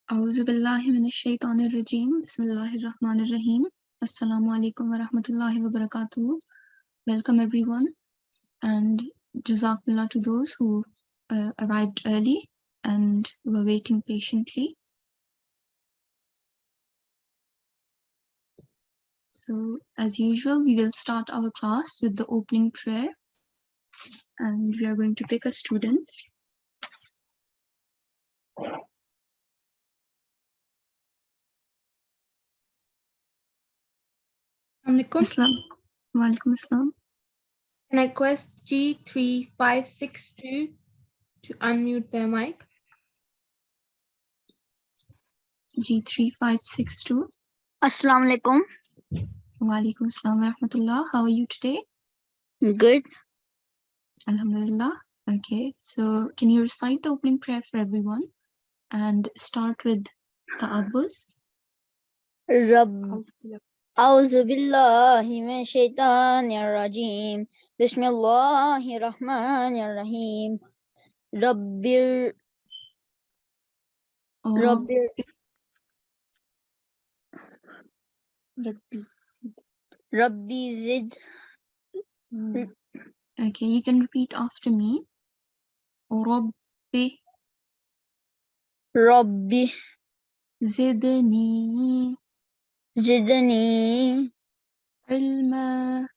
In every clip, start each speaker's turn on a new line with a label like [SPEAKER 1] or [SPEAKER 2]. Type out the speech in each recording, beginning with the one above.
[SPEAKER 1] A'udhu billahi minash shaitanir rajim. Bismillahir rahmanir rahim. Assalamu alaikum wa rahmatullahi wa barakatuh. Welcome everyone, and jazakallah to those who arrived early and were waiting patiently. So as usual, we will start our class with the opening prayer, and we are going to pick a student. Islam. Walaikum Assalam.
[SPEAKER 2] Can I request G3562 to unmute their mic?
[SPEAKER 1] G3562.
[SPEAKER 3] Assalamu alaikum.
[SPEAKER 1] Walaikum Assalam wa rahmatullah. How are you today?
[SPEAKER 3] Good.
[SPEAKER 1] Alhamdulillah. Okay, so can you recite the opening prayer for everyone and start with ta'awuz?
[SPEAKER 3] A'udhu billahi minash shaitanir rajim. Bismillahir rahmanir rahim. Rabbi zid.
[SPEAKER 1] Okay, you can repeat after me. Rabbi zidni ilma.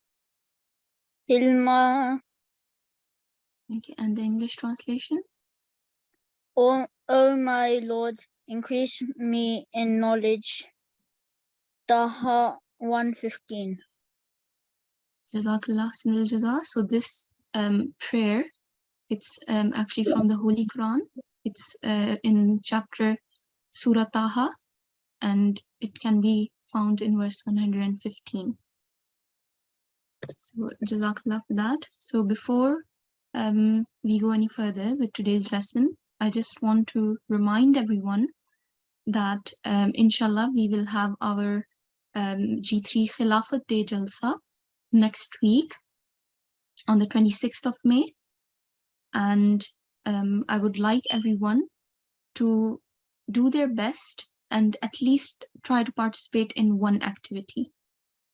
[SPEAKER 1] Okay, and the English translation?
[SPEAKER 3] O my Lord, increase me in knowledge. Taha 115.
[SPEAKER 1] Jazakallah Hassanul Jaza. So this prayer, it's actually from the Holy Qur'an. It's in chapter Surah Taha, and it can be found in verse 115. So Jazakallah for that. So before we go any further with today's lesson, I just want to remind everyone that inshallah we will have our G3 Khilafat Day Jalsa next week on the 26th of May, and I would like everyone to do their best and at least try to participate in one activity.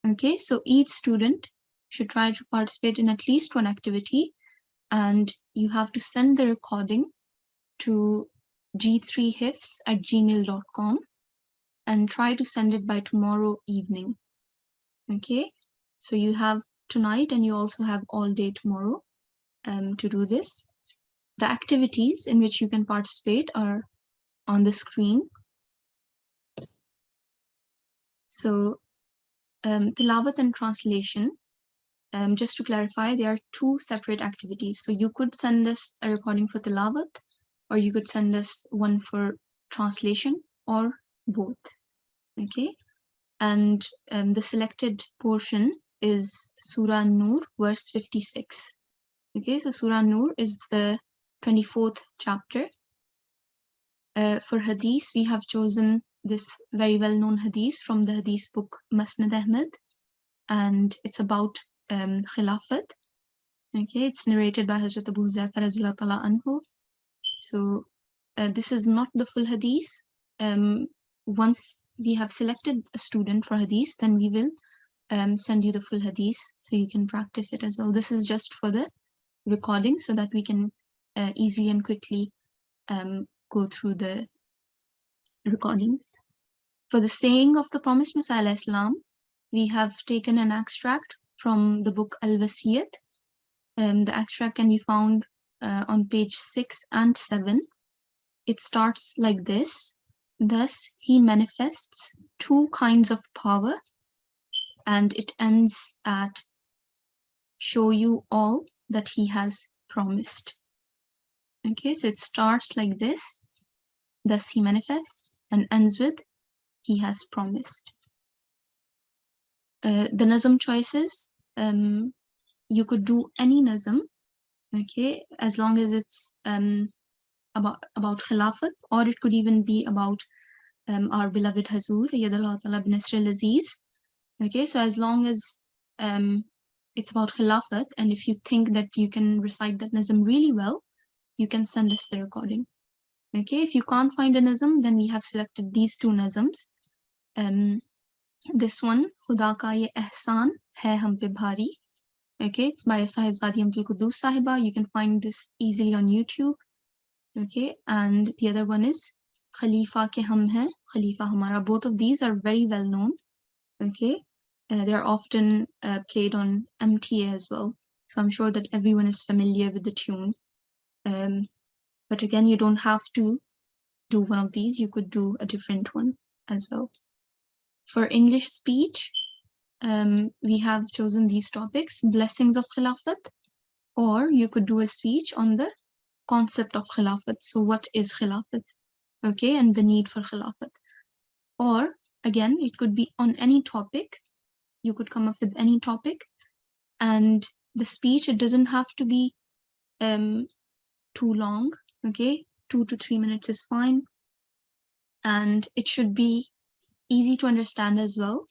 [SPEAKER 1] Okay, so each student should try to participate in at least one activity, and you have to send the recording to g3hifz@gmail.com and try to send it by tomorrow evening. Okay, so you have tonight and you also have all day tomorrow to do this. The activities in which you can participate are on the screen. So tilawat and translation, just to clarify, there are two separate activities. So you could send us a recording for tilawat, or you could send us one for translation, or both. Okay, and the selected portion is Surah Nur, verse 56. Okay, so Surah Nur is the 24th chapter. For hadith, we have chosen this very well-known hadith from the hadith book Musnad Ahmad, and it's about Khilafat. Okay, it's narrated by Hazrat Abu Huzaifa radhiyallahu anhu. So this is not the full hadith. Once we have selected a student for hadith, then we will send you the full hadith so you can practice it as well. This is just for the recording so that we can easily and quickly go through the recordings. For the saying of the promised Messiah Islam, we have taken an extract from the book Al-Wasiyat. The extract can be found on page 6 and 7. It starts like this: thus he manifests two kinds of power, and it ends at show you all that he has promised. Okay, so it starts like this: thus he manifests, and ends with he has promised. The nazm choices, you could do any nazm, okay, as long as it's about Khilafat, or it could even be about our beloved Hazur, Yadallah Ta'ala bin Nasr al-Aziz. Okay, so as long as it's about Khilafat, and if you think that you can recite that nazm really well, you can send us the recording. Okay, if you can't find a nazm, then we have selected these two nazms. This one, Khuda ka ye ehsan hai hum pe bhari. Okay, it's by Sahibzadi Amtul Qudus Sahiba. You can find this easily on YouTube. Okay, and the other one is Khalifa ke hum hai, Khalifa hamara. Both of these are very well known. Okay, they're often played on MTA as well. So I'm sure that everyone is familiar with the tune. But again, you don't have to do one of these. You could do a different one as well. For English speech, we have chosen these topics: blessings of Khilafat, or you could do a speech on the concept of Khilafat. So what is Khilafat? Okay, and the need for Khilafat. Or again, it could be on any topic. You could come up with any topic, and the speech, it doesn't have to be too long. Okay, 2 to 3 minutes is fine, and it should be easy to understand as well.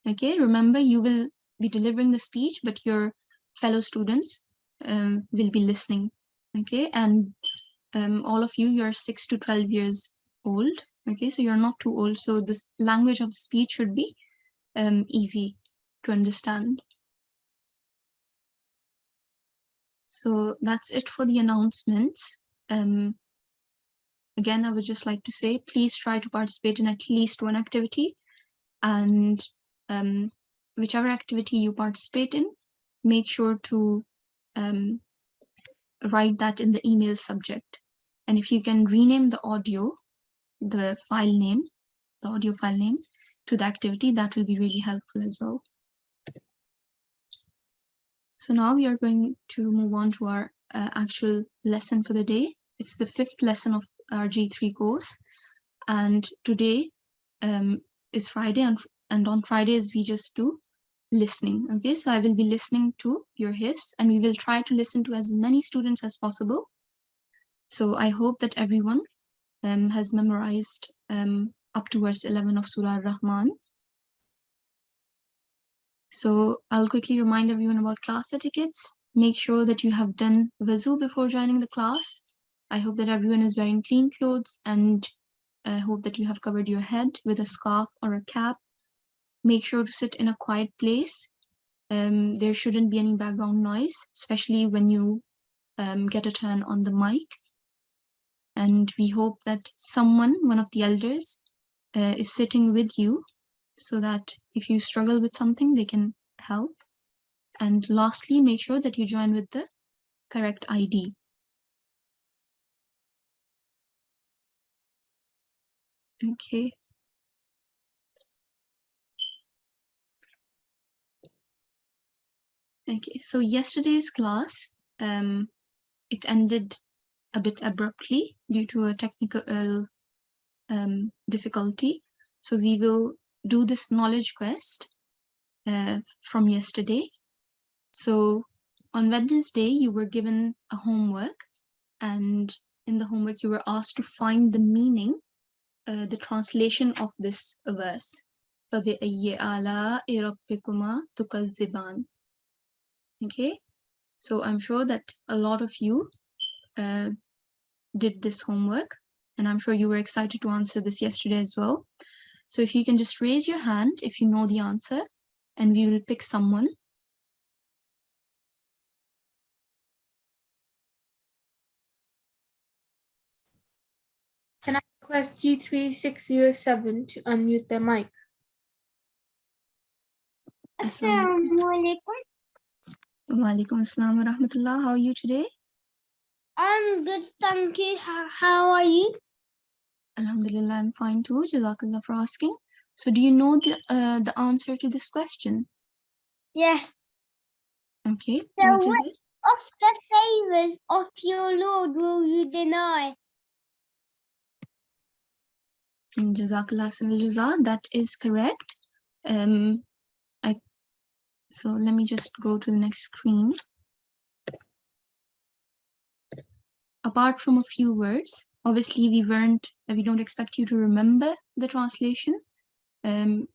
[SPEAKER 1] Okay, remember, you will be delivering the speech, but your fellow students will be listening. Okay, and all of you, you're 6 to 12 years old. Okay, so you're not too old, so this language of the speech should be easy to understand. So that's it for the announcements. Again, I would just like to say, please try to participate in at least one activity, and whichever activity you participate in, make sure to write that in the email subject. And if you can rename the audio, the file name, the audio file name to the activity, that will be really helpful as well. So now we are going to move on to our actual lesson for the day. It's the 5th lesson of our G3 course. And today is Friday, and on Fridays we just do listening. Okay, so I will be listening to your hifz, and we will try to listen to as many students as possible. So I hope that everyone has memorized up to verse 11 of Surah Ar-Rahman. So I'll quickly remind everyone about class etiquettes. Make sure that you have done wuzu before joining the class. I hope that everyone is wearing clean clothes, and I hope that you have covered your head with a scarf or a cap. Make sure to sit in a quiet place. There shouldn't be any background noise, especially when you get a turn on the mic. And we hope that someone, one of the elders, is sitting with you, so that if you struggle with something, they can help. And lastly, make sure that you join with the correct ID. Okay. Okay, so yesterday's class, it ended a bit abruptly due to a technical difficulty. So we will do this knowledge quest from yesterday. So on Wednesday, you were given a homework, and in the homework, you were asked to find the meaning, the translation of this verse. Okay, so I'm sure that a lot of you did this homework, and I'm sure you were excited to answer this yesterday as well. So if you can just raise your hand if you know the answer, and we will pick someone.
[SPEAKER 2] Can I request G3607 to unmute their mic?
[SPEAKER 3] Assalamualaikum.
[SPEAKER 1] Walaikum assalam wa rahmatullah. How are you today?
[SPEAKER 3] I'm good, thank you. How are you?
[SPEAKER 1] Alhamdulillah, I'm fine too. Jazakallah for asking. So do you know the answer to this question?
[SPEAKER 3] Yes.
[SPEAKER 1] Okay,
[SPEAKER 3] So
[SPEAKER 1] what is
[SPEAKER 3] which
[SPEAKER 1] it?
[SPEAKER 3] of the favors of your Lord will you deny?
[SPEAKER 1] Jazakallah sanal jaza. That is correct. So let me just go to the next screen. Apart from a few words, obviously we don't expect you to remember the translation, and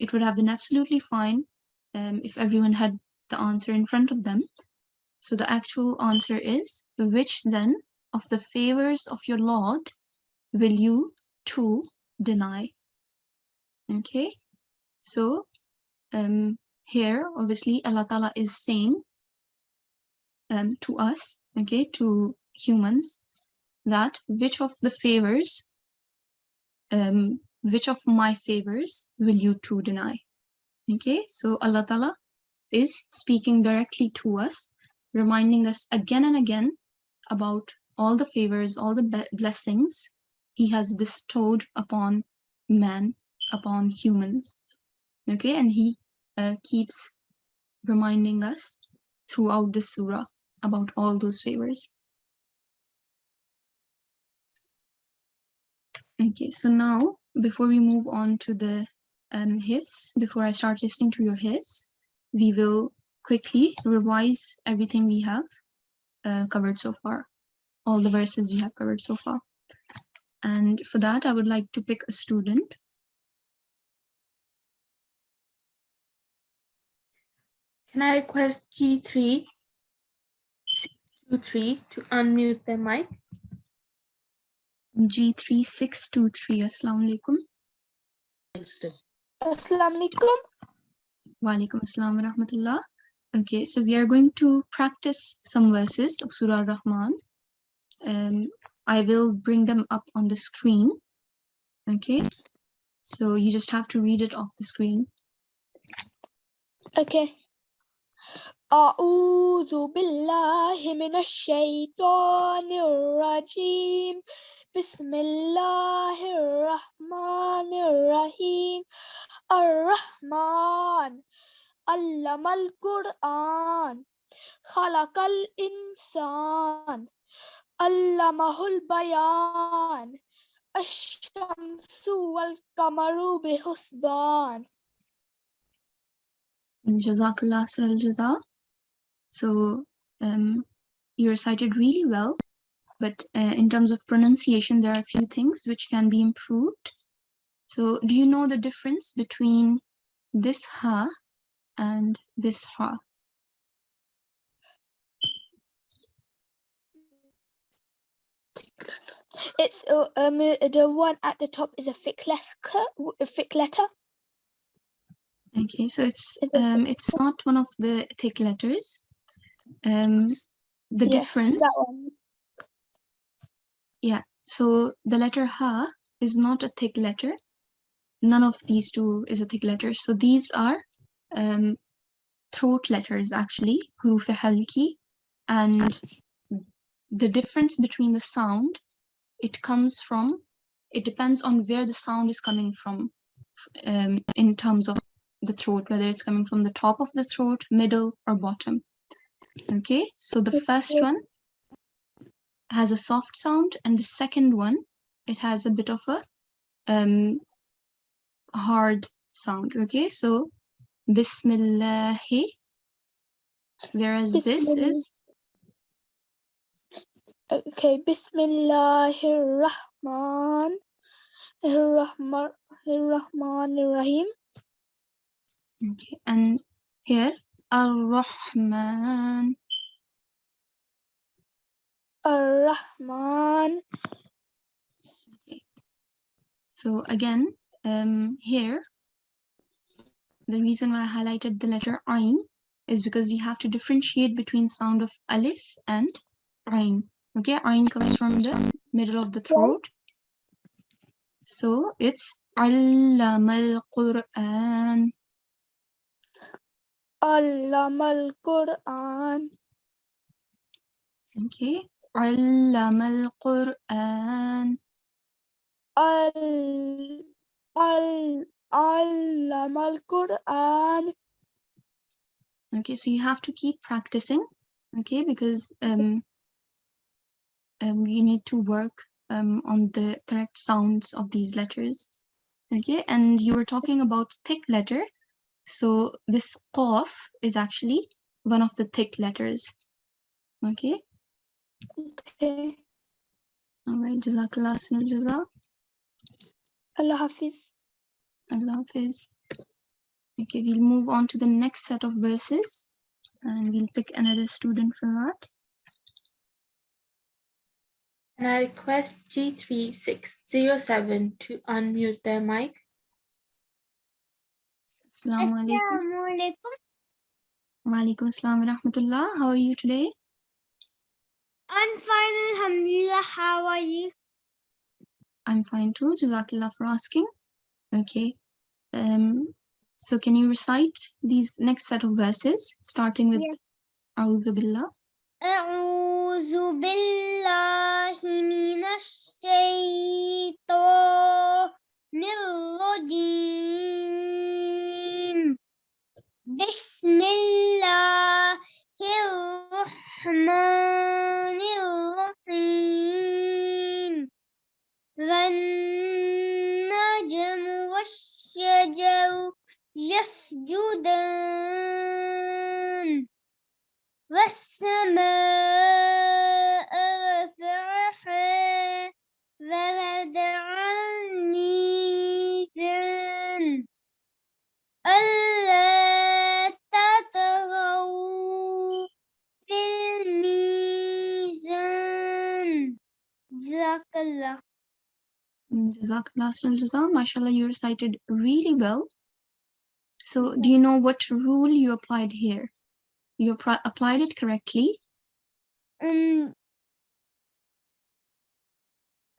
[SPEAKER 1] it would have been absolutely fine if everyone had the answer in front of them. So the actual answer is, which then of the favors of your Lord will you too deny? Okay, so here obviously Allah Ta'ala is saying to us, okay, to humans, that which of the favors, which of my favors will you too deny? Okay, so Allah Ta'ala is speaking directly to us, reminding us again and again about all the favors, all the blessings He has bestowed upon man, upon humans. Okay, and He keeps reminding us throughout this surah about all those favors. Okay, so now before we move on to the Hifz, before I start listening to your Hifz, we will quickly revise everything we have covered so far, all the verses we have covered so far. And for that, I would like to pick a student.
[SPEAKER 2] Can I request G3 623 to unmute their mic?
[SPEAKER 1] G3623, Assalamu alaikum.
[SPEAKER 3] Assalamu alaikum.
[SPEAKER 1] Wa alaikum assalam wa rahmatullah. Okay, so we are going to practice some verses of Surah Ar-Rahman. I will bring them up on the screen. Okay, so you just have to read it off the screen.
[SPEAKER 3] Okay. أعوذ بالله من الشيطان الرجيم بسم الله الرحمن الرحيم الرحمن علم القرآن خلق الإنسان علمه البيان الشمس والقمر بحسبان.
[SPEAKER 1] Jazakallah Asral Jaza. So you recited really well, but in terms of pronunciation, there are a few things which can be improved. So do you know the difference between this ha and this ha?
[SPEAKER 3] It's the one at the top is a thick letter.
[SPEAKER 1] Okay, so it's not one of the thick letters. The difference,
[SPEAKER 3] That one.
[SPEAKER 1] yeah, so the letter ha is not a thick letter. None of these two is a thick letter. So these are throat letters actually, huruf halki, and the difference between the sound, it depends on where the sound is coming from in terms of the throat, whether it's coming from the top of the throat, middle, or bottom. Okay, so the first one has a soft sound, and the second one, it has a bit of a hard sound. Okay, so Bismillahi, whereas this is
[SPEAKER 3] okay. Bismillahirrahmanirrahim.
[SPEAKER 1] okay, and here Ar-Rahman.
[SPEAKER 3] Ar-Rahman.
[SPEAKER 1] Okay. So again, here, the reason why I highlighted the letter Ain is because we have to differentiate between sound of Alif and Ain. Okay, Ain comes from the middle of the throat. So it's Allamal-Qur'an.
[SPEAKER 3] Allamal-Qur'an.
[SPEAKER 1] Okay, Allamal-Qur'an.
[SPEAKER 3] Allamal-Qur'an.
[SPEAKER 1] Okay, so you have to keep practicing, okay, because you need to work on the correct sounds of these letters. Okay, and you were talking about thick letter. So this qaf is actually one of the thick letters. Okay.
[SPEAKER 3] Okay.
[SPEAKER 1] All right. Jazakallah Sunul Jazak.
[SPEAKER 3] Allah Hafiz.
[SPEAKER 1] Allah Hafiz. Okay, we'll move on to the next set of verses, and we'll pick another student for that.
[SPEAKER 2] And I request G3607 to unmute their mic.
[SPEAKER 1] Assalamu alaikum.
[SPEAKER 3] Assalamualaikum.
[SPEAKER 1] Wa alaikum assalam wa rahmatullah. How are you today?
[SPEAKER 3] I'm fine, alhamdulillah. How are you?
[SPEAKER 1] I'm fine too. Jazakallah for asking. Okay. So can you recite these next set of verses, starting with
[SPEAKER 3] Yes.
[SPEAKER 1] A'udhu Billah?
[SPEAKER 3] أعوذ بالله من الشيطان الرجيم بسم الله الرحمن الرحيم والنجم والشجر يسجدان والسماء رفعها ووضع الميزان ألا تطغوا في الميزان جزاك الله.
[SPEAKER 1] Jazakallah khairan jazaa. MashaAllah, you recited really well. So do you know what rule you applied here? You applied it correctly.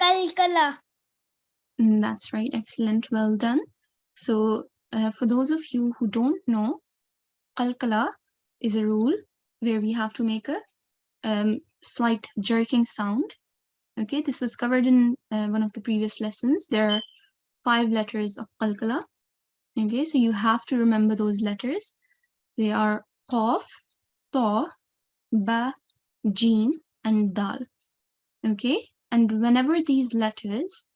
[SPEAKER 3] Kalkala.
[SPEAKER 1] That's right. Excellent. Well done. So for those of you who don't know, qalqala is a rule where we have to make a slight jerking sound. Okay, this was covered in one of the previous lessons. There are 5 letters of qalqala. Okay, so you have to remember those letters. They are qaf, ta, ba, jeen, and dal. Okay, and whenever these letters,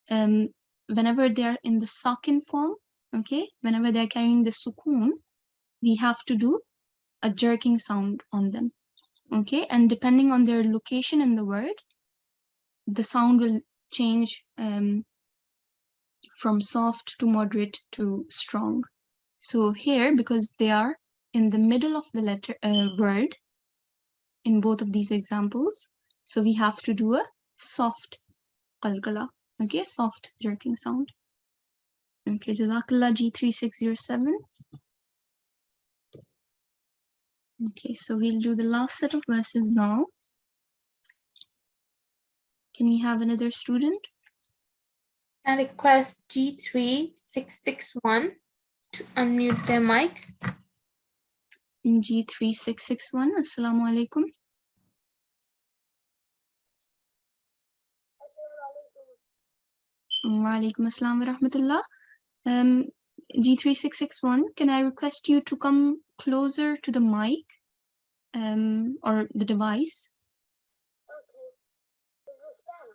[SPEAKER 1] whenever they are in the sakin form, okay, whenever they're carrying the sukoon, we have to do a jerking sound on them. Okay, and depending on their location in the word, the sound will change from soft to moderate to strong. So here, because they are in the middle of the letter word in both of these examples, so we have to do a soft qalqala, okay, soft jerking sound. Okay, Jazakallah G3607. Okay, so we'll do the last set of verses now. Can we have another student?
[SPEAKER 2] I request G3661 to unmute their mic.
[SPEAKER 1] In G3661, Assalamu alaikum. Wa alaikum assalam wa rahmatullah. G3661, can I request you to come closer to the mic or the device?
[SPEAKER 3] Okay. Is this better?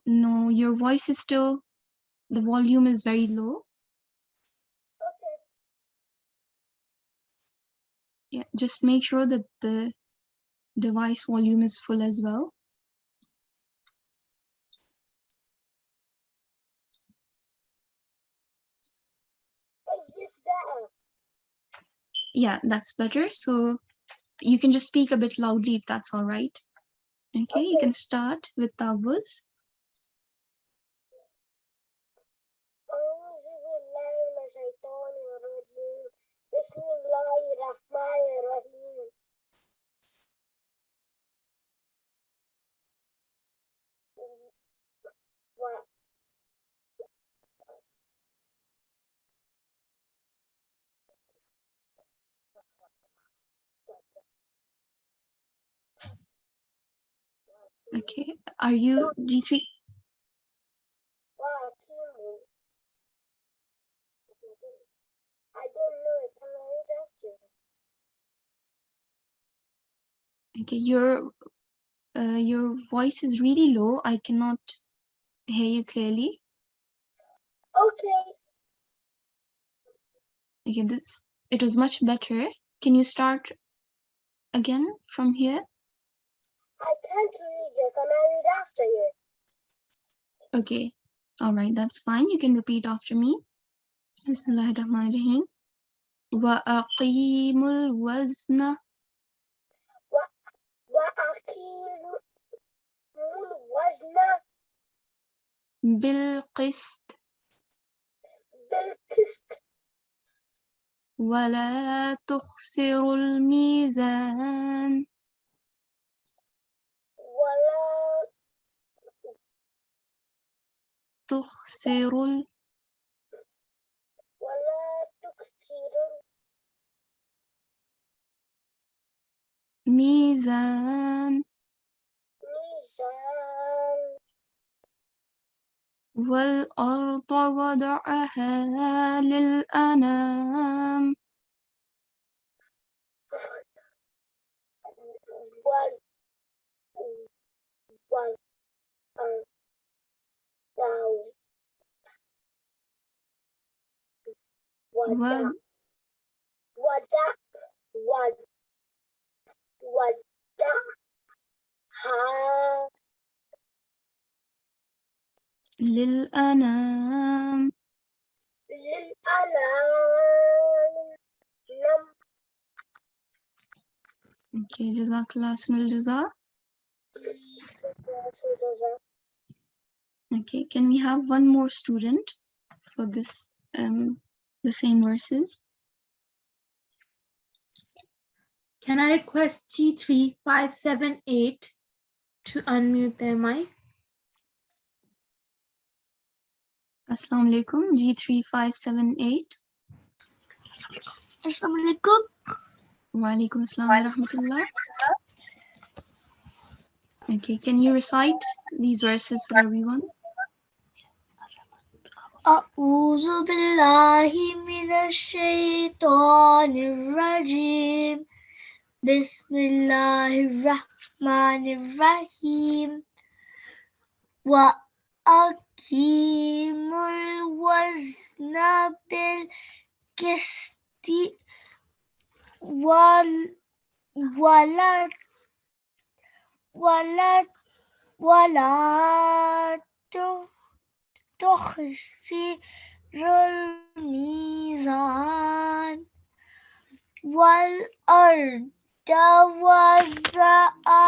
[SPEAKER 1] No, your voice is still, the volume is very low.
[SPEAKER 3] Okay.
[SPEAKER 1] Yeah, just make sure that the device volume is full as well.
[SPEAKER 3] Is this better?
[SPEAKER 1] Yeah, that's better. So you can just speak a bit loudly if that's all right. Okay, you can start with Tawuz.
[SPEAKER 3] أعوذ بالله من الشيطان الرجيم بسم الله الرحمن الرحيم
[SPEAKER 1] Okay, are you G3?
[SPEAKER 3] I don't know it. Can I read after?
[SPEAKER 1] Okay, your voice is really low. I cannot hear you clearly.
[SPEAKER 3] Okay.
[SPEAKER 1] Okay, it was much better. Can you start again from here?
[SPEAKER 3] I can't read it. Can I read after you?
[SPEAKER 1] Okay, all right, that's fine. You can repeat after me. Bismillahirrahmanirrahim. Wa aqimul wazna.
[SPEAKER 3] وأقيموا
[SPEAKER 4] وأقيموا الوزن
[SPEAKER 1] بالقسط
[SPEAKER 4] بالقسط
[SPEAKER 1] ولا تخسروا الميزان
[SPEAKER 4] ولا
[SPEAKER 1] تخسروا
[SPEAKER 4] تكسروا
[SPEAKER 1] الميزان
[SPEAKER 4] الميزان
[SPEAKER 1] والأرض وضعها للأنام
[SPEAKER 4] وال والأرض ودع ودعها
[SPEAKER 1] للأنام.
[SPEAKER 4] للأنام
[SPEAKER 1] Okay, Jazakallah Ahsanul Jazaa. Okay, can we have one more student for this the same verses?
[SPEAKER 2] Can I request G3 578 to unmute their mic?
[SPEAKER 1] Assalamu alaikum, G3 578.
[SPEAKER 3] Assalamu alaikum.
[SPEAKER 1] Wa alaikum assalam wa rahmatullah. Okay, can you recite these verses for everyone?
[SPEAKER 3] أعوذ بالله من الشيطان الرجيم بسم الله الرحمن الرحيم وأقيموا الوزن بالقسط ولا تخسر الميزان والأرض وضعها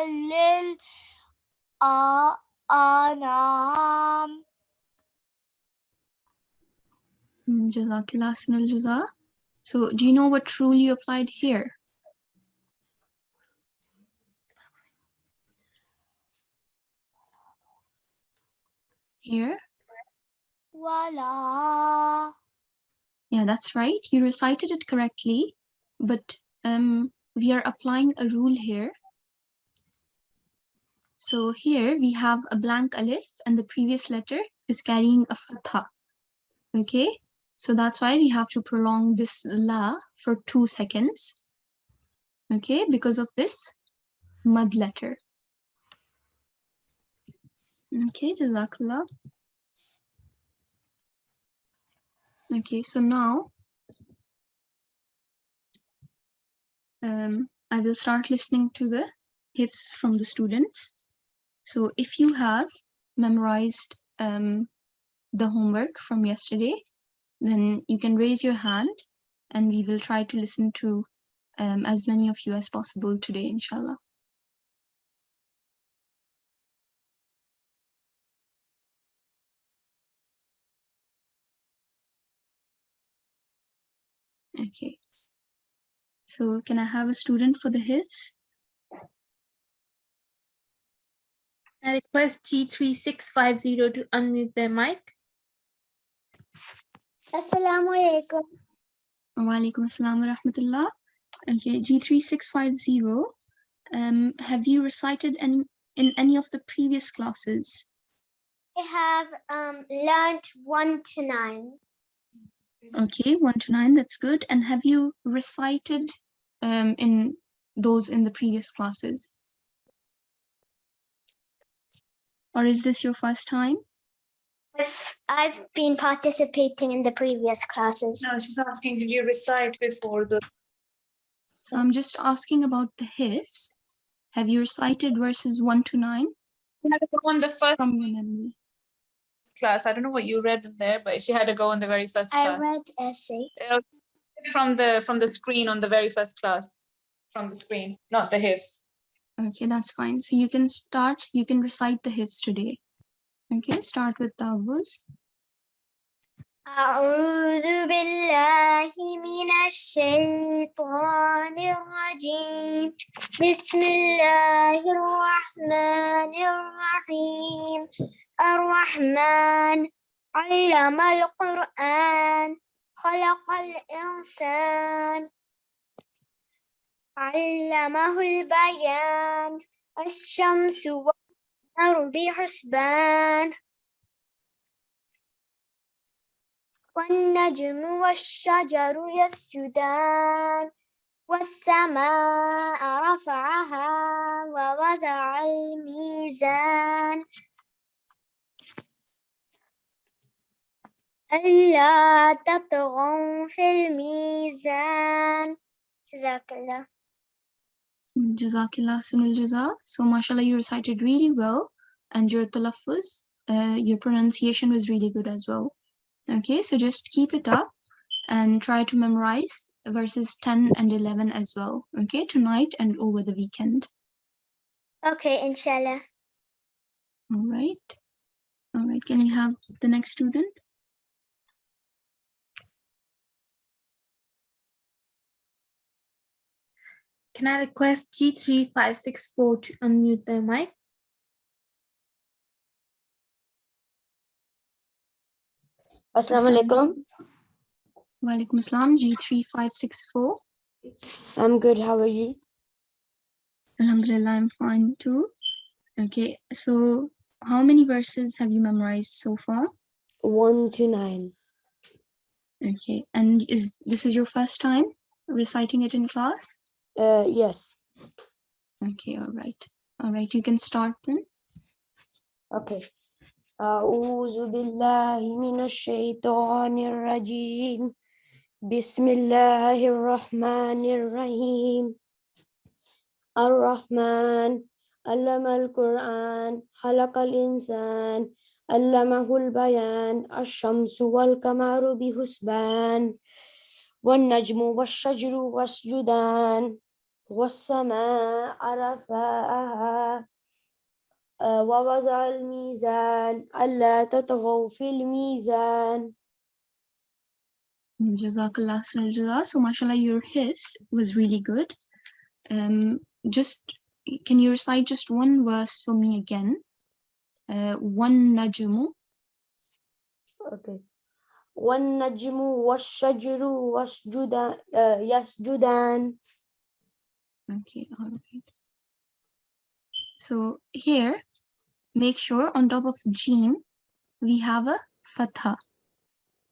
[SPEAKER 3] للأنام.
[SPEAKER 1] Jazakallah Ahsanul Jazaa. So do you know what rule you applied here? Here?
[SPEAKER 3] Wala.
[SPEAKER 1] Yeah, that's right. You recited it correctly, but we are applying a rule here. So here we have a blank alif and the previous letter is carrying a fatha. Okay, so that's why we have to prolong this la for 2 seconds. Okay, because of this mad letter. Okay, Jazakallah. Okay, so now I will start listening to the hifz from the students. So if you have memorized the homework from yesterday, then you can raise your hand and we will try to listen to as many of you as possible today, inshallah. Okay. So can I have a student for the hifz?
[SPEAKER 2] I request G3650 to unmute their mic.
[SPEAKER 3] Assalamu alaikum.
[SPEAKER 1] Wa alaikum assalam wa rahmatullah. Okay, G3650. Have you recited in any of the previous classes?
[SPEAKER 3] I have learned 1 to 9.
[SPEAKER 1] Okay, 1 to 9, that's good. And have you recited in the previous classes? Or is this your first time?
[SPEAKER 3] I've been participating in the previous classes.
[SPEAKER 5] No, she's asking, did you recite before the...
[SPEAKER 1] So I'm just asking about the hifz. Have you recited verses 1 to 9
[SPEAKER 5] You had to go on the first
[SPEAKER 1] from your memory?
[SPEAKER 5] class. I don't know what you read in there, but if you had to go on the very first
[SPEAKER 3] I
[SPEAKER 5] class.
[SPEAKER 3] read essay.
[SPEAKER 5] From the screen on the very first class. from the screen, not the Hifz.
[SPEAKER 1] Okay, that's fine. So you can start, you can recite the Hifz today. Okay, start with Tawuz.
[SPEAKER 4] أعوذ بالله من الشيطان الرجيم بسم الله الرحمن الرحيم الرحمن علم القرآن خلق الإنسان علمه البيان الشمس والقمر بحسبان والنجم والشجر يسجدان والسماء رفعها ووضع الميزان ألا تطغوا في الميزان جزاك الله.
[SPEAKER 1] Jazakillah Sunil Jaza. So mashallah, you recited really well, and your talaffuz, your pronunciation was really good as well. Okay, so just keep it up and try to memorize verses 10 and 11 as well. Okay, tonight and over the weekend.
[SPEAKER 4] Okay, inshallah.
[SPEAKER 1] All right. All right, can we have the next student?
[SPEAKER 2] Can I request G3564 to unmute their mic?
[SPEAKER 6] Assalamu alaikum.
[SPEAKER 1] Walaikum Assalam, G3564.
[SPEAKER 6] I'm good. How are you?
[SPEAKER 1] Alhamdulillah, I'm fine too. Okay, so how many verses have you memorized so far?
[SPEAKER 6] 1 to 9.
[SPEAKER 1] Okay, and this is your first time reciting it in class?
[SPEAKER 6] Yes.
[SPEAKER 1] Okay, all right. All right, you can start then.
[SPEAKER 6] Okay. أعوذ بالله من الشيطان الرجيم بسم الله الرحمن الرحيم الرحمن علم القرآن خلق الإنسان علمه البيان الشمس والقمر بحسبان والنجم والشجر يسجدان والسماء رفعها ووضع الميزان ألا تطغوا في الميزان.
[SPEAKER 1] Jazakallah Sunil Jaza. So mashallah, your hifz was really good. Just, can you recite just one verse for me again? One najmu.
[SPEAKER 6] Okay. والنجم والشجر يسجدان.
[SPEAKER 1] Okay, all right. So here, make sure on top of Jim, we have a fatha.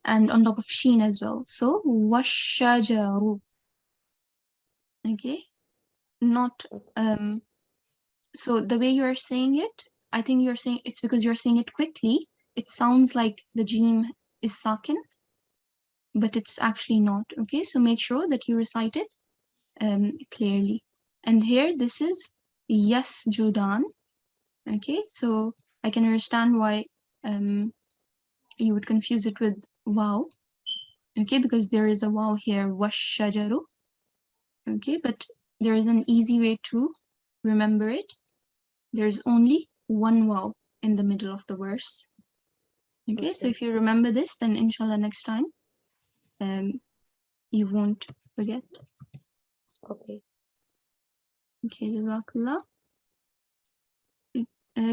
[SPEAKER 1] And on top of sheen as well. So washajaru. Okay, not so the way you are saying it, I think you're saying it's because you're saying it quickly. It sounds like the jim is sakin, but it's actually not. Okay, so make sure that you recite it clearly. And here this is yes judan. Okay, so I can understand why you would confuse it with wow. Okay, because there is a wow here, washajaru. Okay, but there is an easy way to remember it. There's only one wow in the middle of the verse. Okay, so if you remember this, then inshallah next time you won't forget.
[SPEAKER 6] Okay.
[SPEAKER 1] Okay, jazakallah.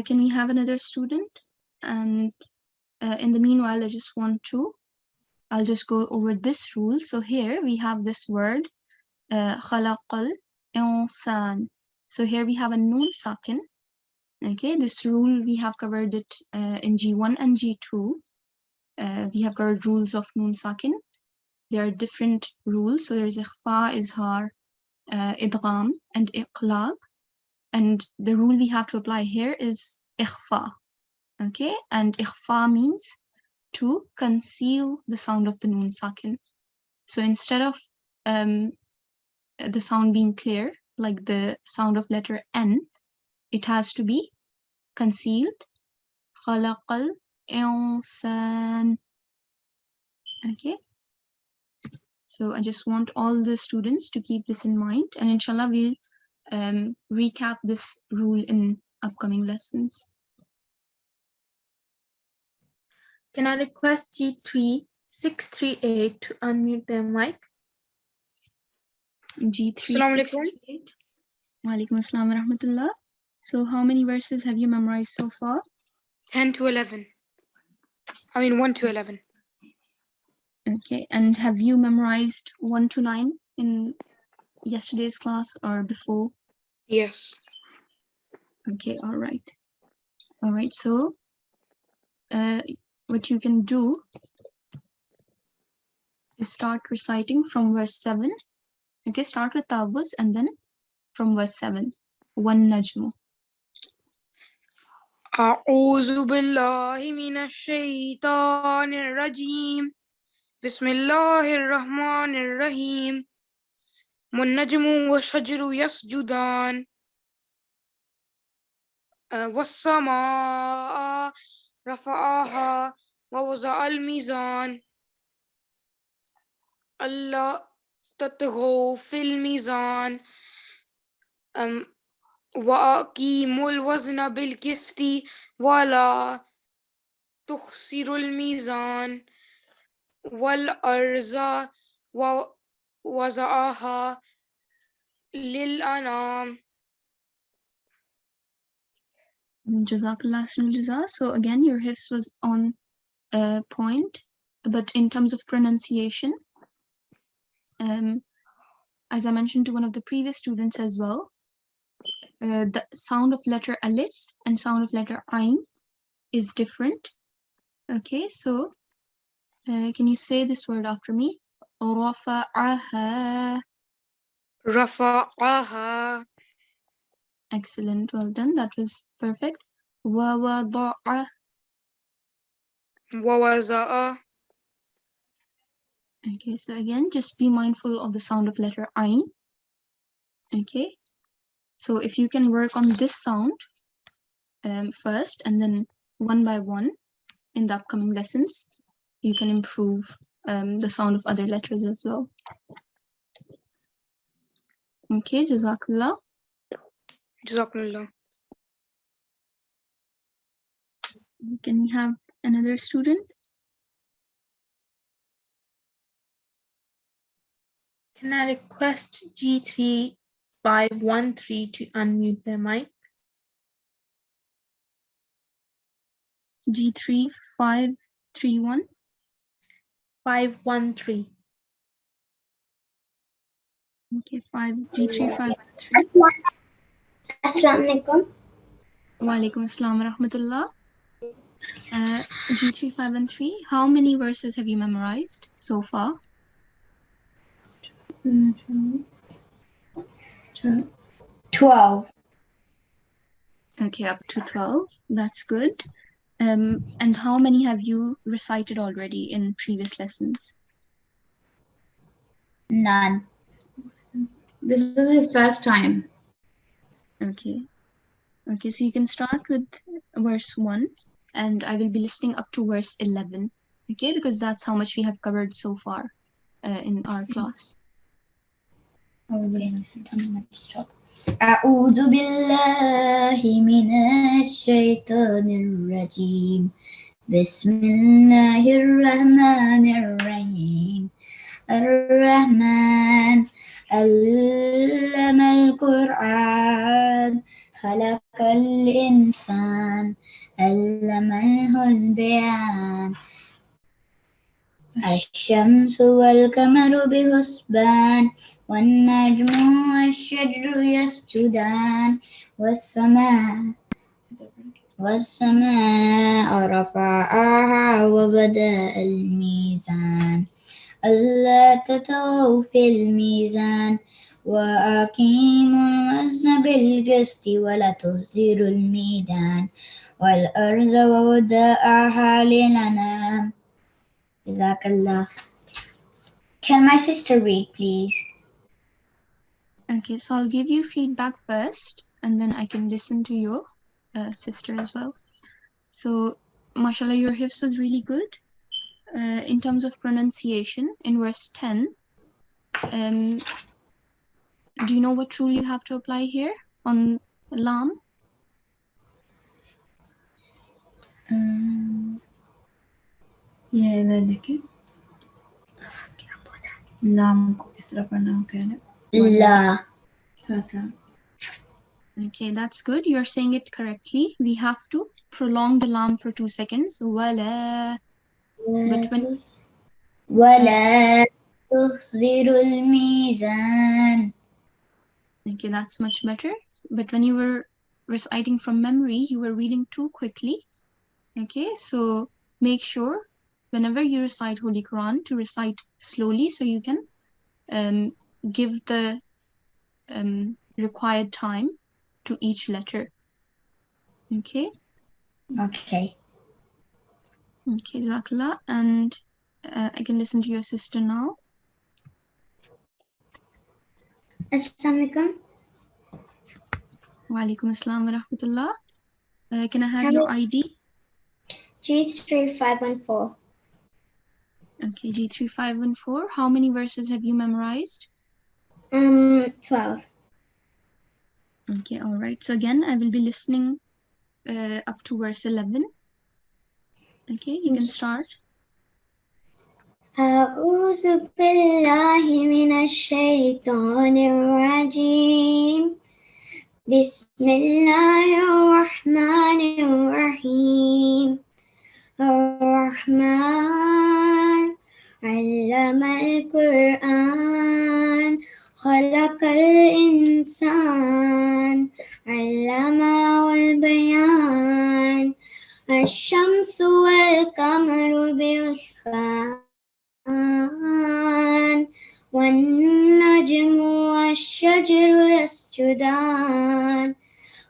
[SPEAKER 1] Can we have another student? And in the meanwhile, I'll just go over this rule. So here we have this word, khalaqal insan. So here we have a noon sakin. Okay, this rule we have covered it in G1 and G2. We have covered rules of noon sakin. There are different rules. So there's ikhfa, izhar, idgham, and iqlab. And the rule we have to apply here is ikhfa. Okay, and ikhfa means to conceal the sound of the noon sakin. So instead of the sound being clear, like the sound of letter N, it has to be concealed. Khalaqal insan. Okay. So I just want all the students to keep this in mind, and inshallah we'll recap this rule in upcoming lessons.
[SPEAKER 2] Can I request G3 638 to unmute their mic?
[SPEAKER 1] G368. Walaikum assalam wa rahmatullah. So how many verses have you memorized so far?
[SPEAKER 7] 10 to 11. I mean 1 to 11.
[SPEAKER 1] Okay, and have you memorized 1 to 9 in yesterday's class or before?
[SPEAKER 7] Yes.
[SPEAKER 1] Okay, all right. All right, so what you can do is start reciting from verse 7. Okay, start with Tawuz and then from verse 7. One Najmu.
[SPEAKER 7] أعوذ بالله من الشيطان الرجيم بسم الله الرحمن الرحيم والنجم والشجر يسجدان والسماء رفعها ووضع الميزان ألا تطغوا في الميزان وأقيموا الوزن بالقسط ولا تخسروا الميزان والأرض ووضعها للأنام.
[SPEAKER 1] Jazakallah Ahsanul Jaza. So again, your hifz was on point, but in terms of pronunciation, as I mentioned to one of the previous students as well, the sound of letter alif and sound of letter ain is different. Okay, so can you say this word after me? Rafa'aha.
[SPEAKER 7] رفعها.
[SPEAKER 1] Excellent, well done. That was perfect. Wa wada'a.
[SPEAKER 7] ووضع.
[SPEAKER 1] Okay, so again, just be mindful of the sound of letter ain. Okay, so if you can work on this sound first, and then one by one in the upcoming lessons, you can improve the sound of other letters as well. Okay, Jazakallah.
[SPEAKER 7] Jazakumullah.
[SPEAKER 1] Can we have another student?
[SPEAKER 2] Can I request G3 513 to unmute their mic?
[SPEAKER 1] G3 531.
[SPEAKER 2] 513.
[SPEAKER 1] Okay, G3 513.
[SPEAKER 4] Assalamu alaikum.
[SPEAKER 1] Walaikum assalam wa rahmatullah. G3 513. How many verses have you memorized so far?
[SPEAKER 4] 12.
[SPEAKER 1] Okay, up to 12. That's good. And how many have you recited already in previous lessons?
[SPEAKER 8] None. This is his first time.
[SPEAKER 1] Okay. Okay, so you can start with verse 1, and I will be listening up to verse 11. Okay, because that's how much we have covered so far in our class.
[SPEAKER 8] أعوذ بالله من الشيطان الرجيم بسم الله الرحمن الرحيم الرحمن علم القرآن خلق الإنسان علمه البيان الشمس والقمر بحسبان والنجم والشجر يسجدان والسماء رفعها ووضع الميزان ألا تطغوا في الميزان وأقيموا الوزن بالقسط ولا تخسروا الميزان والأرض ووضعها للأنام. Jazakallah. Can my sister read, please?
[SPEAKER 1] Okay, so I'll give you feedback first, and then I can listen to your sister as well. So, mashallah, your hifz was really good. In terms of pronunciation, in verse 10, Do you know what rule you have to apply here on lam?
[SPEAKER 8] ये इधर देखिए लाम को किस तरह पढ़ना हो कह रहे
[SPEAKER 4] La.
[SPEAKER 8] थोड़ा सा
[SPEAKER 1] Okay, that's good. You're saying it correctly. We have to prolong the lam for 2 seconds. Wala. But when
[SPEAKER 4] ولا تخسر الميزان.
[SPEAKER 1] okay, that's much better. But when you were reciting from memory, you were reading too quickly. Okay, so make sure whenever you recite Holy Quran to recite slowly so you can give the required time to each letter. Okay.
[SPEAKER 4] Okay.
[SPEAKER 1] Okay, Jazakallah. And I can listen to your sister now.
[SPEAKER 4] Assalamu alaikum.
[SPEAKER 1] Wa alaikum assalam wa rahmatullah. Can I have your ID?
[SPEAKER 4] G3514.
[SPEAKER 1] Okay, G3514. How many verses have you memorized?
[SPEAKER 4] 12.
[SPEAKER 1] Okay, all right. So again, I will be listening up to verse 11. Okay, you can start.
[SPEAKER 4] أعوذ بالله من الشيطان الرجيم بسم الله الرحمن الرحيم الرحمن علم القرآن خلق الإنسان علمه البيان الشمس والقمر بحسبان والنجم والشجر يسجدان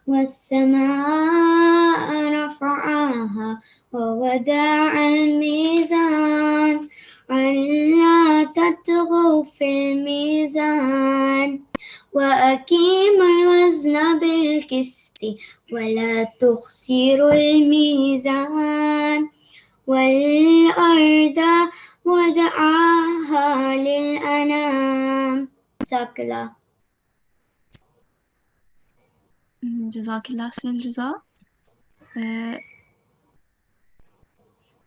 [SPEAKER 4] والسماء رفعها ووضع الميزان ألا تطغوا في الميزان وأقيموا الوزن بالقسط ولا تخسروا الميزان والأرض وضعها للأنام. Takallum.
[SPEAKER 1] Jazakillah Asnul Jaza.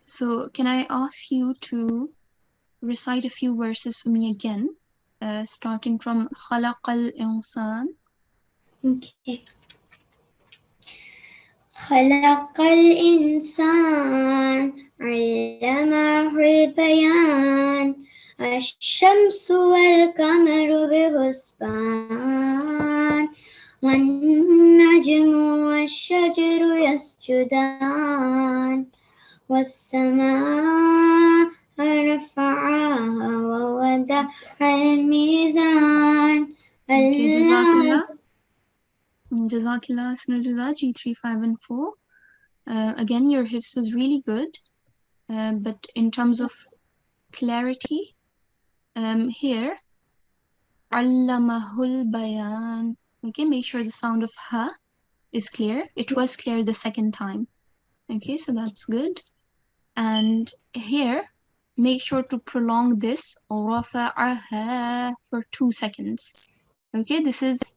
[SPEAKER 1] So can I ask you to recite a few verses for me again, starting from خلق الإنسان.
[SPEAKER 4] Okay. خلق الإنسان علمه البيان الشمس والقمر بحسبان والنجم والشجر يسجدان والسماء رفعها ووضع الميزان.
[SPEAKER 1] Okay, Jazakallah. Jazakillah Asnul Jaza, G3514. Again, your hifz was really good, but in terms of clarity, here, Allamahul Bayan. Okay, make sure the sound of ha is clear. It was clear the second time. Okay, so that's good. And here, make sure to prolong this rafa'aha for 2 seconds. Okay, this is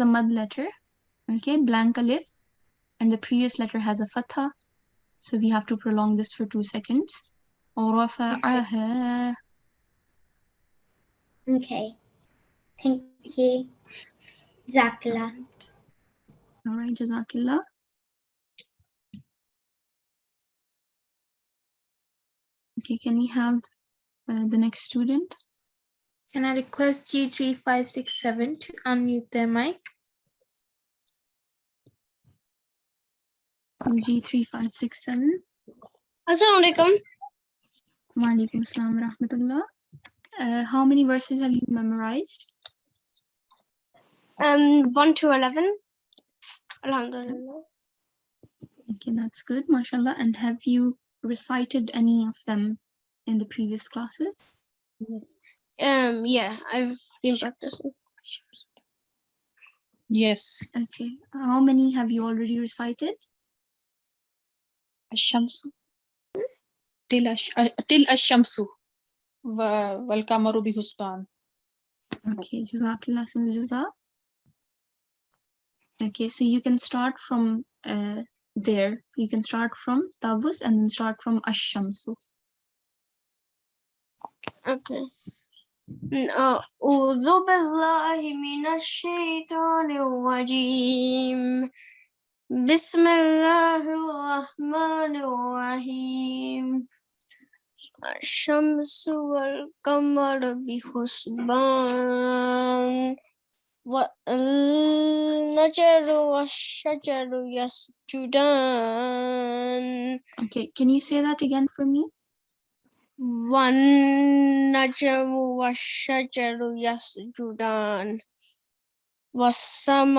[SPEAKER 1] a mad letter. Okay, blank alif, and the previous letter has a fatha, so we have to prolong this for 2 seconds. Rafa'aha.
[SPEAKER 4] Okay. Thank you. Jazakallah.
[SPEAKER 1] All right, Jazakillah. Okay, can we have the next student?
[SPEAKER 2] Can I request G3567 to unmute their mic?
[SPEAKER 1] G3567.
[SPEAKER 3] Assalamu alaikum.
[SPEAKER 1] Wa alaikum assalam wa rahmatullah. How many verses have you memorized?
[SPEAKER 3] 1 to 11. Alhamdulillah.
[SPEAKER 1] Okay, that's good, mashallah. And have you recited any of them in the previous classes?
[SPEAKER 3] Yeah, I've been practicing.
[SPEAKER 5] Yes.
[SPEAKER 1] Okay, how many have you already recited?
[SPEAKER 5] Ash-Shamsu. Till Ash-Shamsu. وَالْقَمَرُ بِحُسْبَانٍ.
[SPEAKER 1] Okay, Jazakallah Sunil Jaza. Okay, so you can start from there. You can start from Tabus and then start from Ash-Shamsu.
[SPEAKER 6] Okay. أعوذ بالله من الشيطان الرجيم بسم الله الرحمن الرحيم الشمس والقمر بحسبان والنجم والشجر يسجدان
[SPEAKER 1] Okay, can you say that again for me?
[SPEAKER 6] والنجم والشجر يسجدان والسماء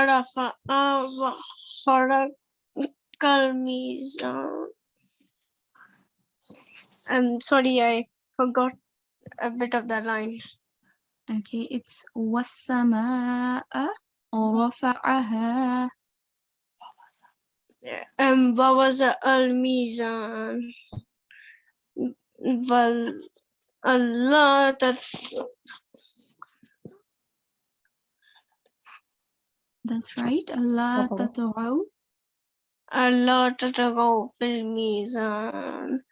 [SPEAKER 6] رفعها وخلق الميزان. I'm sorry, I forgot a bit of that line.
[SPEAKER 1] Okay, it's وَالسَّمَاءَ رَفَعَهَا.
[SPEAKER 6] ووضع الميزان
[SPEAKER 1] That's right. Allah تطغوا.
[SPEAKER 6] ألا تطغوا في الميزان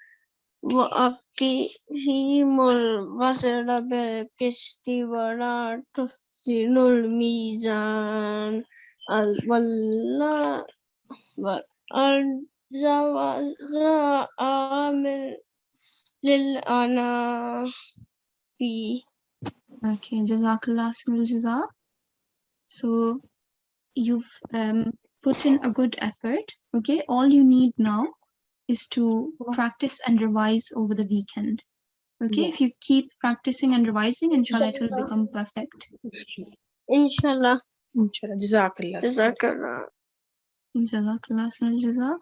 [SPEAKER 6] وأقيموا الوزن بالقسط ولا تخسروا الميزان والأرض وضعها للأنام.
[SPEAKER 1] Okay, Jazakallah Sunil Jaza. So you've put in a good effort. Okay, all you need now is to practice and revise over the weekend. Okay, if you keep practicing and revising, inshallah, it will become perfect.
[SPEAKER 6] Inshallah.
[SPEAKER 5] Jazakallah.
[SPEAKER 6] Jazakallah.
[SPEAKER 1] Jazakallah Sunil Jaza.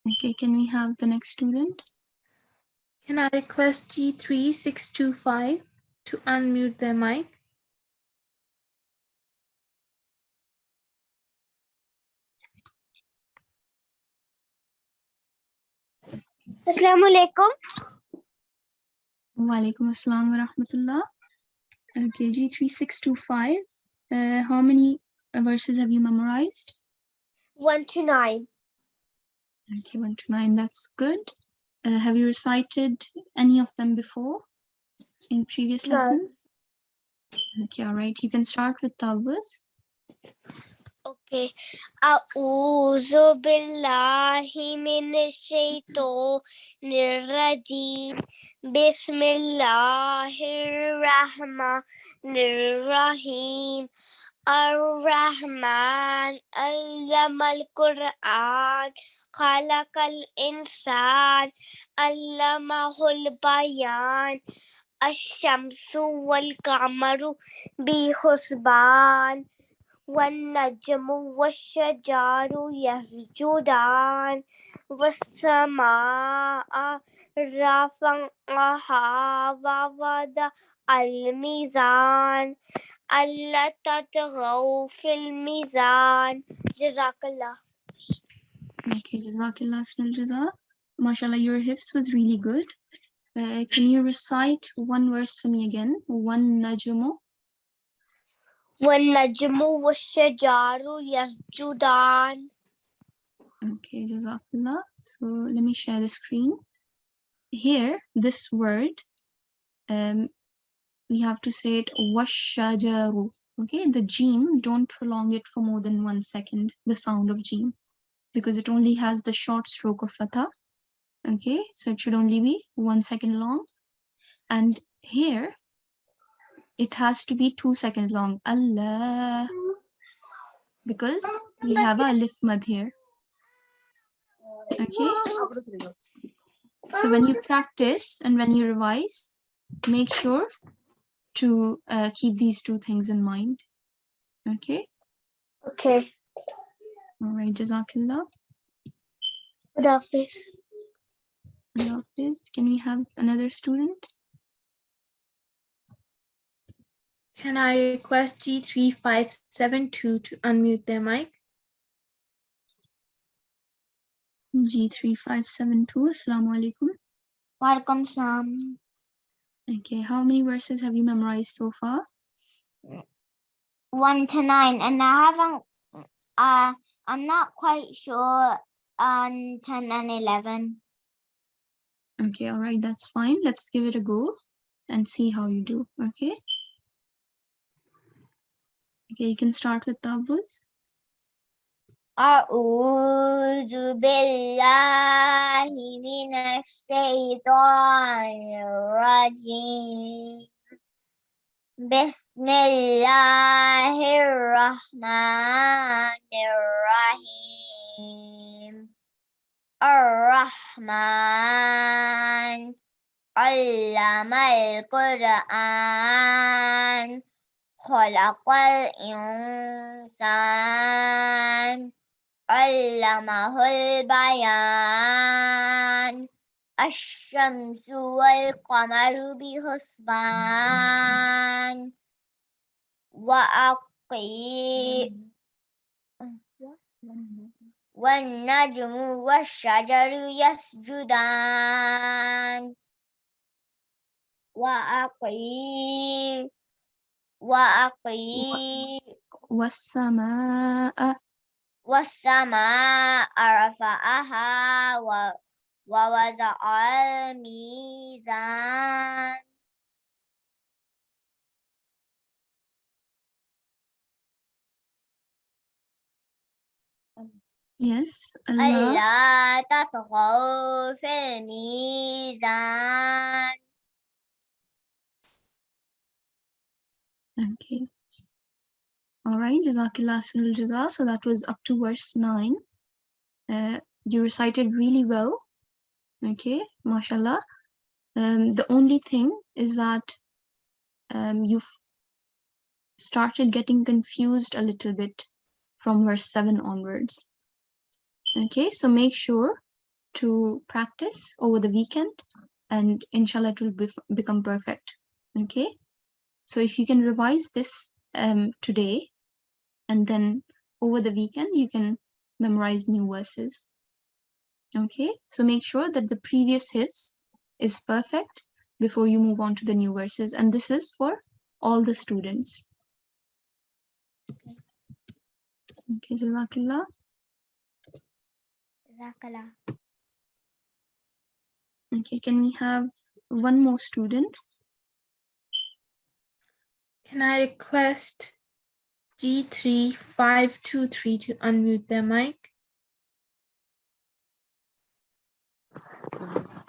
[SPEAKER 1] Okay, can we have the next student?
[SPEAKER 2] Can I request G3 625 to unmute their mic?
[SPEAKER 3] Assalamu alaikum.
[SPEAKER 1] Wa alaikum assalam wa rahmatullah. Okay, G3625. How many verses have you memorized?
[SPEAKER 3] 1 to 9.
[SPEAKER 1] Okay, 1 to 9. That's good. Have you recited any of them before in previous
[SPEAKER 3] No.
[SPEAKER 1] lessons? Okay, all right. You can start with Tawbas.
[SPEAKER 3] Okay. A'udhu billahi minash shaitanir rajim. Bismillahir rahmanir rahim. Ar-Rahman allamal Qur'an khalaqal insan allamahul bayan ash-shamsu wal qamaru bihusban والنجم والشجر يسجدان والسماء رفعها ووضع الميزان ألا تطغوا في الميزان. Jazakallah.
[SPEAKER 1] Okay, Jazakallah Sunil Jaza. MashaAllah, your hifz was really good. Can you recite one verse for me again? One najmu.
[SPEAKER 3] والنجم والشجر يسجدان.
[SPEAKER 1] Okay, Jazakallah. So let me share the screen. Here, this word, we have to say it washajaru. Okay, the jeem, don't prolong it for more than 1 second, the sound of jeem, because it only has the short stroke of fatha. Okay, so it should only be 1 second long. And here, it has to be 2 seconds long. Allah. Because we have a alif mad here. Okay. So when you practice and when you revise, make sure to keep these two things in mind. Okay.
[SPEAKER 3] Okay.
[SPEAKER 1] All right. Jazakallah.
[SPEAKER 3] Good afternoon.
[SPEAKER 1] Allah Hafiz. Can we have another student?
[SPEAKER 2] Can I request G3572 to unmute their mic?
[SPEAKER 1] G3572, Assalamu alaikum.
[SPEAKER 3] Walaikum salam.
[SPEAKER 1] Okay, how many verses have you memorized so far?
[SPEAKER 3] 1 to 9, and I haven't. I'm not quite sure on 10 and 11.
[SPEAKER 1] Okay, all right, that's fine. Let's give it a go and see how you do. Okay. Okay, you can start with Tabbuz.
[SPEAKER 3] أعوذ بالله من الشيطان الرجيم بسم الله الرحمن الرحيم الرحمن علم القرآن خلق الإنسان علمه البيان الشمس والقمر بحسبان والنجم والشجر يسجدان والسماء رفعها ووضع الميزان
[SPEAKER 1] Yes, Allah.
[SPEAKER 3] ألا تطغوا في الميزان.
[SPEAKER 1] Okay. All right, Jazakallah Ahsanul Jaza. So that was up to verse 9. You recited really well. Okay, mashallah. The only thing is that you've started getting confused a little bit from verse 7 onwards. Okay, so make sure to practice over the weekend and inshallah it will become perfect. Okay, so if you can revise this today and then over the weekend you can memorize new verses. Okay, so make sure that the previous hifz is perfect before you move on to the new verses, and this is for all the students. Okay, Jazakallah. Okay, can we have one more student?
[SPEAKER 2] Can I request G3523 to unmute their mic?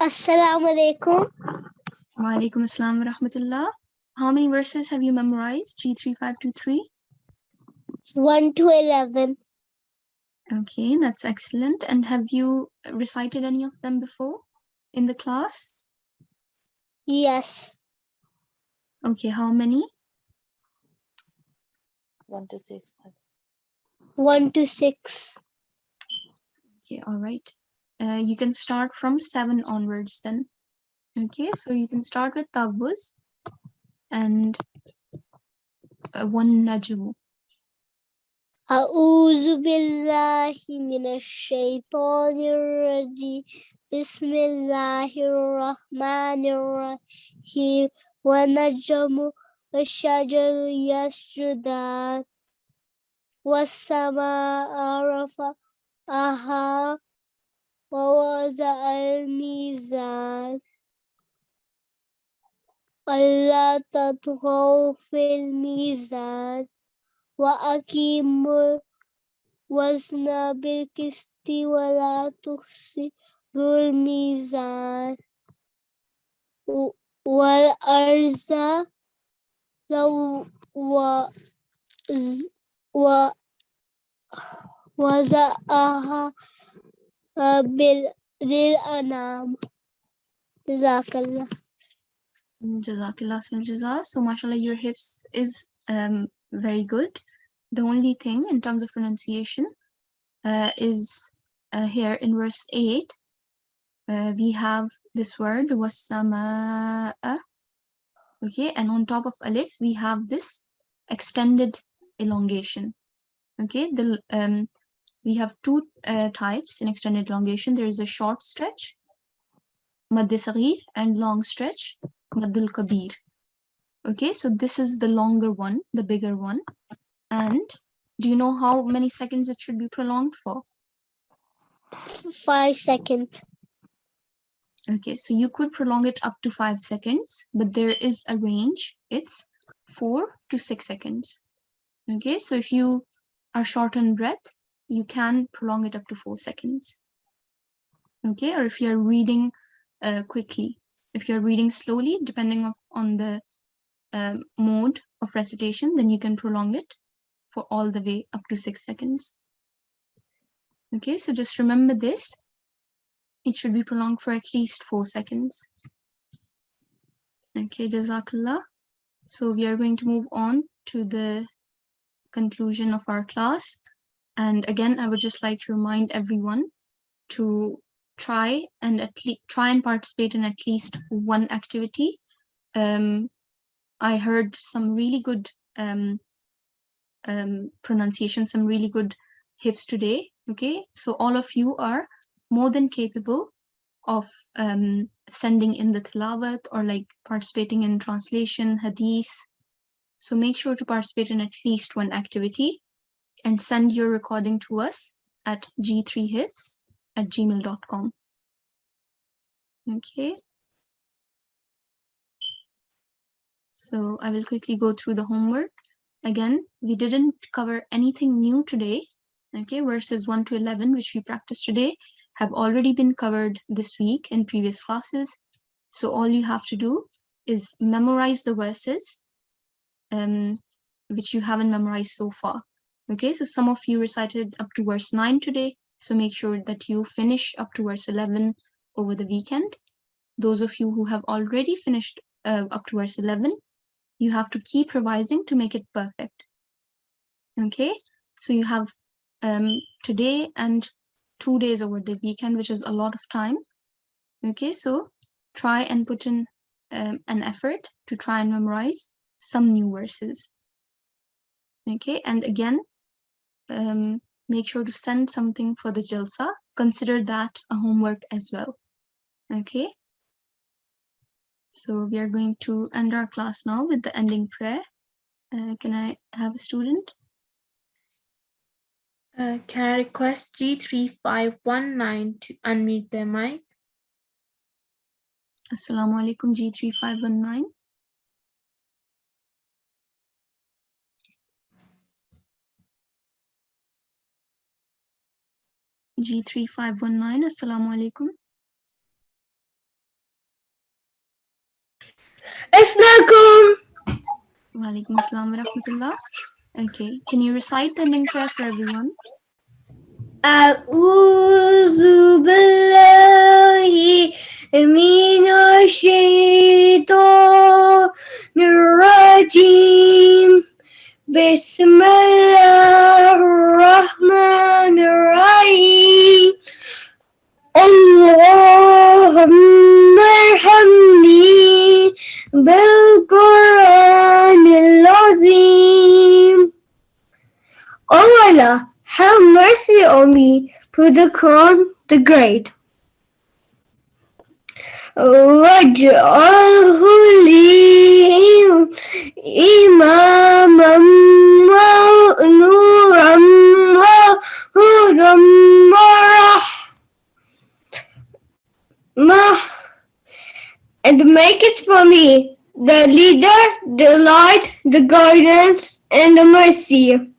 [SPEAKER 3] Assalamu alaikum.
[SPEAKER 1] Wa alaikum assalam wa rahmatullah. How many verses have you memorized? G3523?
[SPEAKER 3] 1 to 11.
[SPEAKER 1] Okay, that's excellent. And have you recited any of them before in the class?
[SPEAKER 3] Yes.
[SPEAKER 1] Okay, how many?
[SPEAKER 5] 1 to 6.
[SPEAKER 3] 1 to 6.
[SPEAKER 1] Okay, all right. You can start from 7 onwards then. Okay, so you can start with Tabbuz and one Najmu.
[SPEAKER 3] أعوذ بالله من الشيطان الرجيم بسم الله الرحمن الرحيم والنجم والشجر يسجدان والسماء رفعها ووضع الميزان ألا تطغوا في الميزان وأقيموا الوزن بالقسط ولا تخسروا الميزان والأرض وزعها للأنام. جزاك الله.
[SPEAKER 1] Jazakallah Jaza. So mashallah, your hifz is very good. The only thing in terms of pronunciation is here in verse 8. We have this word wasama'a. Okay, and on top of alif, we have this extended elongation. Okay, we have two types in extended elongation. There is a short stretch, Madd Saghir, and long stretch, Maddul Kabir. Okay, so this is the longer one, the bigger one. And do you know how many seconds it should be prolonged for?
[SPEAKER 6] 5 seconds.
[SPEAKER 1] Okay, so you could prolong it up to 5 seconds, but there is a range. It's 4 to 6 seconds. Okay, so if you are short on breath, you can prolong it up to 4 seconds. Okay, or if you're reading quickly, if you're reading slowly, depending on the mode of recitation, then you can prolong it for all the way up to 6 seconds. Okay, so just remember this. It should be prolonged for at least 4 seconds. Okay, Jazakallah. So we are going to move on to the conclusion of our class. And again, I would just like to remind everyone to try and participate in at least one activity. I heard some really good pronunciation, some really good hifz today. Okay, so all of you are more than capable of sending in the tilawat or like participating in translation, hadith. So make sure to participate in at least one activity and send your recording to us at g3hifz@gmail.com. Okay. So I will quickly go through the homework. Again, we didn't cover anything new today. Okay, verses 1 to 11, which we practiced today, have already been covered this week in previous classes. So all you have to do is memorize the verses which you haven't memorized so far. Okay, so some of you recited up to verse 9 today. So make sure that you finish up to verse 11 over the weekend. Those of you who have already finished up to verse 11, you have to keep revising to make it perfect. Okay, so you have today and 2 days over the weekend, which is a lot of time. Okay, so try and put in an effort to try and memorize some new verses. Okay, and again, make sure to send something for the jalsa. Consider that a homework as well. Okay, so we are going to end our class now with the ending prayer. Can I have a student?
[SPEAKER 2] Can I request G3519 to unmute their mic?
[SPEAKER 1] Assalamu alaikum, G3519. G3519, Assalamu alaikum.
[SPEAKER 6] Assalamualaikum.
[SPEAKER 1] Wa alaikum assalam wa rahmatullah. Okay, can you recite the ending prayer for everyone?
[SPEAKER 6] A'udzu billahi minash shaitonir rajim. Bismillahirrahmanirrahim. Allahumma arhamni Bil-Qur'an azim. Oh Allah, have mercy on me through the Quran the Great. Waj'alhu li imaman wa nuran wa hudan wa rahmah, and make it for me the leader, the light, the guidance, and the mercy.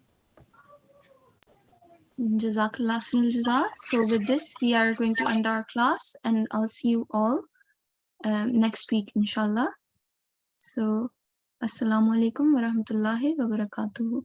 [SPEAKER 1] Jazakallah sunul jaza. So with this, we are going to end our class, and I'll see you all next week, inshallah. So, assalamu alaikum wa rahmatullahi wa barakatuhu.